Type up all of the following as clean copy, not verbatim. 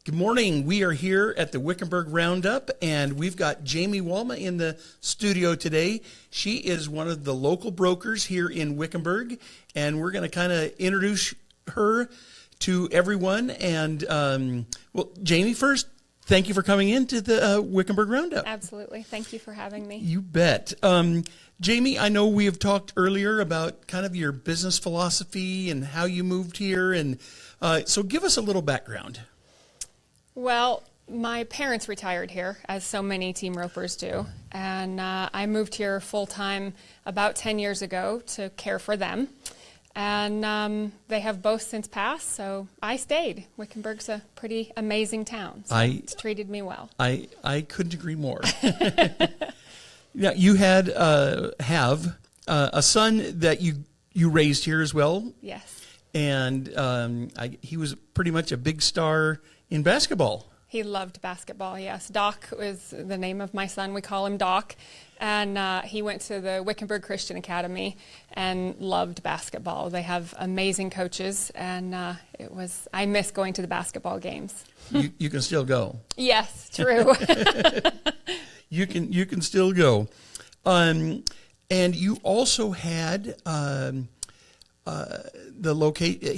Good morning. We are here at the Wickenburg Roundup, and we've got Jamie Walma in the studio today. She is one of the local brokers here in Wickenburg, and we're going to kind of introduce her to everyone. And, well, Jamie, first, thank you for coming into the Wickenburg Roundup. Absolutely. Thank you for having me. You bet. Jamie, I know we have talked earlier about kind of your business philosophy and how you moved here, and so give us a little background. Well, my parents retired here, as so many team ropers do, and I moved here full-time about 10 years ago to care for them, and they have both since passed, so I stayed. Wickenburg's a pretty amazing town, so it's treated me well. I couldn't agree more. Yeah, you had have a son that you raised here as well? Yes. And he was pretty much a big star in basketball. He loved basketball, yes. Doc was the name of my son. We call him Doc. And he went to the Wickenburg Christian Academy and loved basketball. They have amazing coaches, and I miss going to the basketball games. You can still go. Yes, true. You can still go. And you also had the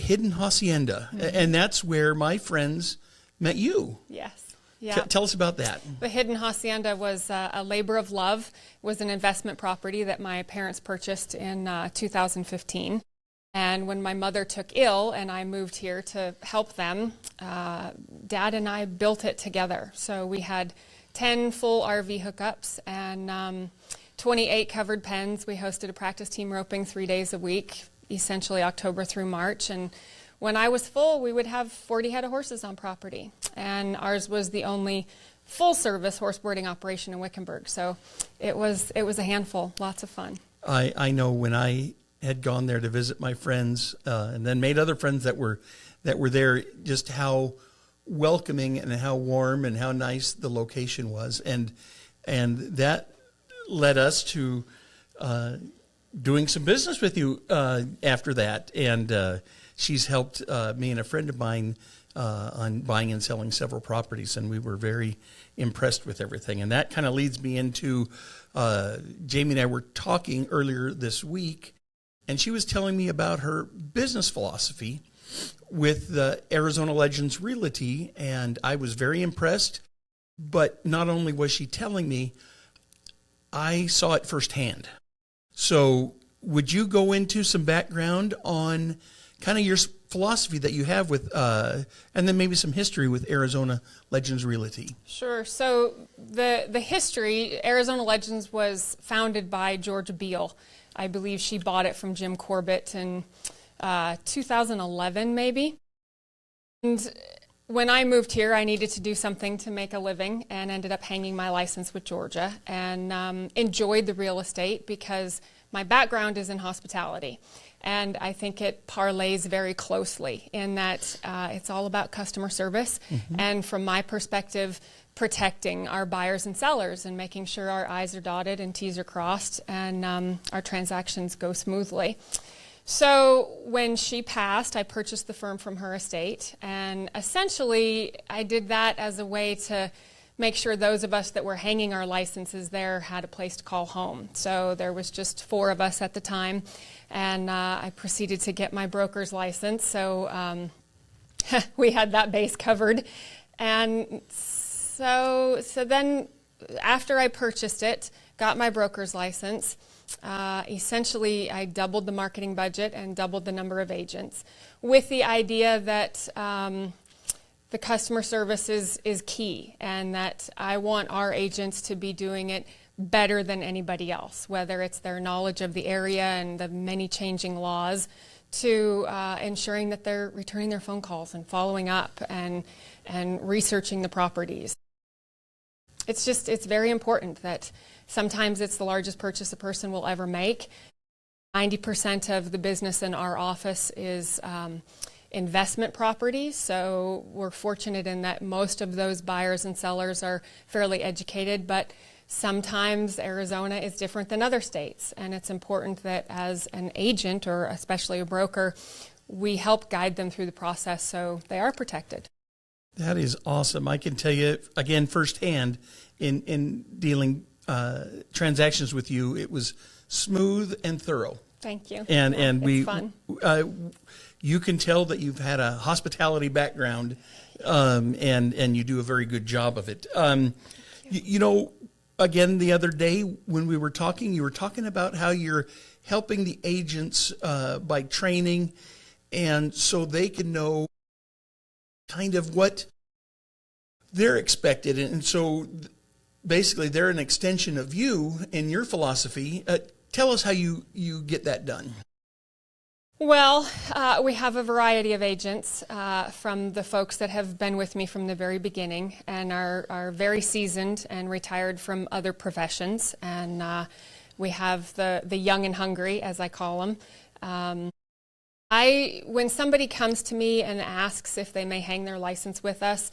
Hidden Hacienda, and that's where my friends met you. Yes. Yeah. Tell us about that. The Hidden Hacienda was a labor of love. It was an investment property that my parents purchased in 2015. And when my mother took ill and I moved here to help them, Dad and I built it together. So we had 10 full RV hookups and 28 covered pens. We hosted a practice team roping 3 days a week, essentially October through March. And when I was full, we would have 40 head of horses on property. And ours was the only full-service horseboarding operation in Wickenburg. So it was a handful, lots of fun. I know when I had gone there to visit my friends and then made other friends that were there, just how welcoming and how warm and how nice the location was. And that led us to doing some business with you after that. And she's helped me and a friend of mine on buying and selling several properties, and we were very impressed with everything. And that kind of leads me into Jamie and I were talking earlier this week, and she was telling me about her business philosophy with the Arizona Legends Realty, and I was very impressed. But not only was she telling me, I saw it firsthand. So would you go into some background on kind of your philosophy that you have with, and then maybe some history with Arizona Legends Realty? Sure. So the history, Arizona Legends was founded by Georgia Beale. I believe she bought it from Jim Corbett in 2011 maybe. And when I moved here, I needed to do something to make a living and ended up hanging my license with Georgia and enjoyed the real estate because my background is in hospitality. And I think it parlays very closely in that it's all about customer service. Mm-hmm. And from my perspective, protecting our buyers and sellers and making sure our I's are dotted and T's are crossed and our transactions go smoothly. So when she passed, I purchased the firm from her estate. And essentially, I did that as a way to make sure those of us that were hanging our licenses there had a place to call home. So there was just 4 of us at the time. And I proceeded to get my broker's license, so we had that base covered. And so then after I purchased it, got my broker's license, essentially I doubled the marketing budget and doubled the number of agents with the idea that the customer service is key and that I want our agents to be doing it better than anybody else, whether it's their knowledge of the area and the many changing laws to ensuring that they're returning their phone calls and following up and researching the properties. It's very important that sometimes it's the largest purchase a person will ever make. 90% of the business in our office is investment properties, so we're fortunate in that most of those buyers and sellers are fairly educated, but sometimes Arizona is different than other states, and it's important that as an agent or especially a broker, we help guide them through the process so they are protected. That is awesome. I can tell you, again, firsthand, in dealing transactions with you, it was smooth and thorough. Thank you. And Yeah, and we, it's fun. You can tell that you've had a hospitality background, and you do a very good job of it. You know, again, the other day when we were talking, you were talking about how you're helping the agents by training, and so they can know kind of what they're expected. And so basically they're an extension of you and your philosophy. Tell us how you get that done. Well, we have a variety of agents from the folks that have been with me from the very beginning and are very seasoned and retired from other professions. And we have the young and hungry, as I call them. When somebody comes to me and asks if they may hang their license with us,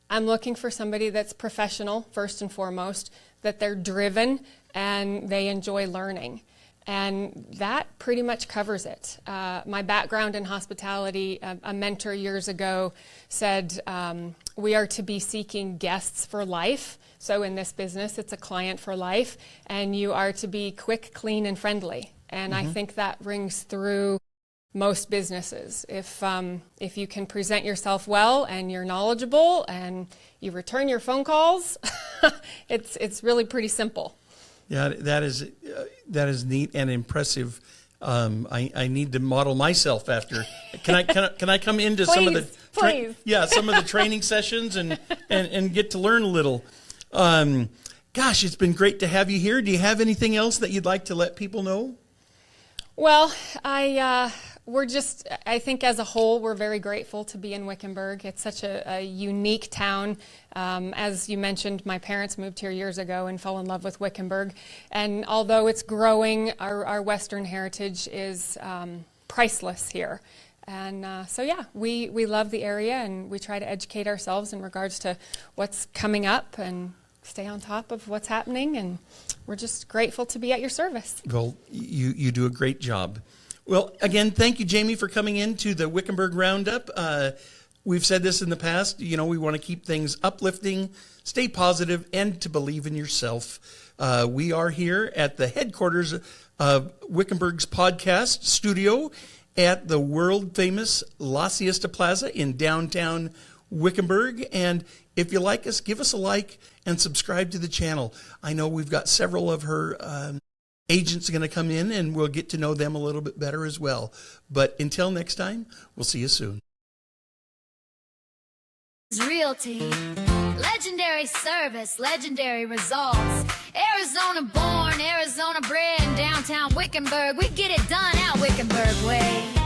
I'm looking for somebody that's professional, first and foremost, that they're driven and they enjoy learning. And that pretty much covers it. My background in hospitality, a mentor years ago said, we are to be seeking guests for life. So in this business, it's a client for life, and you are to be quick, clean, and friendly. And I think that rings through most businesses. If you can present yourself well and you're knowledgeable and you return your phone calls, it's really pretty simple. Yeah, that is neat and impressive. I need to model myself after. Can I come into some of the some of the training sessions and get to learn a little? Gosh, it's been great to have you here. Do you have anything else that you'd like to let people know? Well, I think as a whole, we're very grateful to be in Wickenburg. It's such a unique town. As you mentioned, my parents moved here years ago and fell in love with Wickenburg. And although it's growing, our Western heritage is priceless here. And so, yeah, we love the area, and we try to educate ourselves in regards to what's coming up and stay on top of what's happening. And we're just grateful to be at your service. Well, you do a great job. Well, again, thank you, Jamie, for coming into the Wickenburg Roundup. We've said this in the past, we want to keep things uplifting, stay positive, and to believe in yourself. We are here at the headquarters of Wickenburg's podcast studio at the world-famous La Siesta Plaza in downtown Wickenburg. And if you like us, give us a like and subscribe to the channel. I know we've got several of her agents are going to come in, and we'll get to know them a little bit better as well. But until next time, we'll see you soon. Realty, legendary service, legendary results. Arizona born, Arizona bred, downtown Wickenburg. We get it done out Wickenburg way.